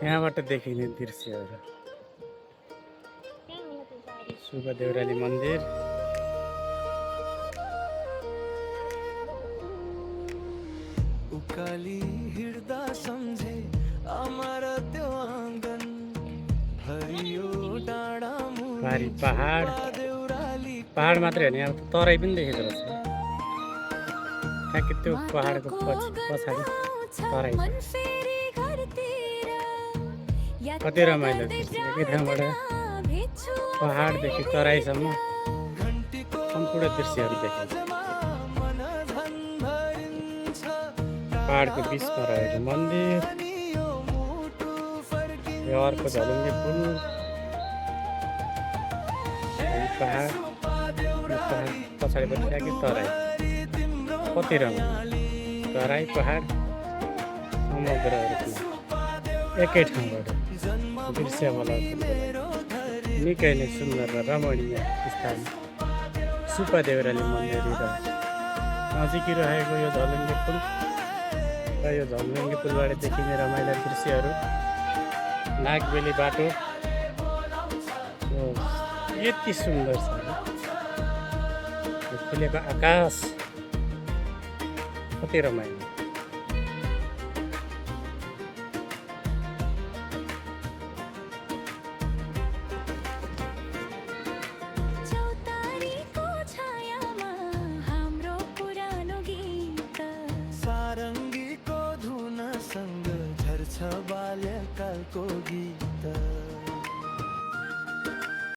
यहाँबाट देखिने दृश्यहरू सुब्बा देउराली मन्दिर उकाली हिँड्दा सम्झे आमारा त्यो आँगन हरियो डाँडा पारी पहाड पहाड मात्रै होइन यहाँ तराई पनि देखेको रहेछ ठ्याक्कै त्यो पहाडको पछाडि तराई कति रमाइलो एकै ठाउँबाट पहाडदेखि तराईसम्म सम्पूर्ण दृश्यहरू देखिन्छ पहाडको बिचमा रहेको मन्दिर यो अर्को झलुङ्गे पुल पहाड पछाडिपट्टि ठ्याक्कै तराई कति रमाइलो तराई पहाड समुद्रहरू एकै ठाउँबाट दृश्यावलोकन निकै नै सुन्दर र रमणीय स्थान सुब्बा देउराली मन्दिर र नजिकै रहेको यो झलुङ्गे पुल र यो झलुङ्गे पुलबाट देखिने रमाइला दृश्यहरू नागबेली बाटो यति सुन्दर छ खुलेको आकाश कति रमाइलो